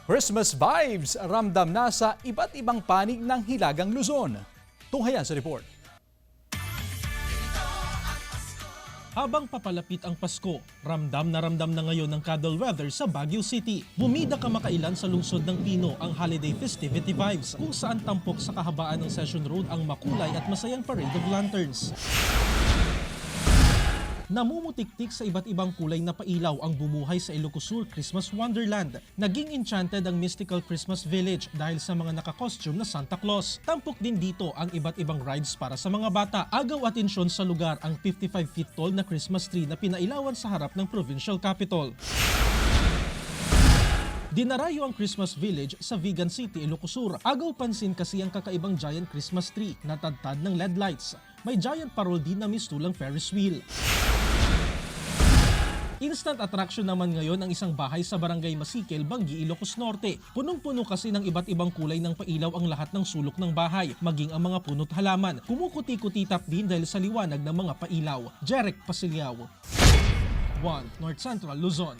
Christmas vibes ramdam na sa iba't ibang panig ng Hilagang Luzon. Tunghayan sa report. Habang papalapit ang Pasko, ramdam na ngayon ng cuddle weather sa Baguio City. Bumida kamakailan sa lungsod ng Pino ang holiday festivity vibes kung saan tampok sa kahabaan ng Session Road ang makulay at masayang parade of lanterns. Namumutiktik sa iba't ibang kulay na pailaw ang bumuhay sa Ilocos Sur Christmas Wonderland. Naging enchanted ang mystical Christmas Village dahil sa mga naka-costume na Santa Claus. Tampok din dito ang iba't ibang rides para sa mga bata. Agaw atensyon sa lugar ang 55 feet tall na Christmas tree na pinailawan sa harap ng provincial capital. Dinarayo ang Christmas Village sa Vigan City, Ilocos Sur. Agaw pansin kasi ang kakaibang giant Christmas tree na tadtad ng LED lights. May giant parol din na mistulang Ferris wheel. Instant attraction naman ngayon ang isang bahay sa Barangay Masikil, Banggi, Ilocos Norte. Punong-puno kasi ng iba't ibang kulay ng pailaw ang lahat ng sulok ng bahay, maging ang mga puno't halaman. Kumukuti-kutitap din dahil sa liwanag ng mga pailaw. Jeric Pasiliao, 1 North Central Luzon.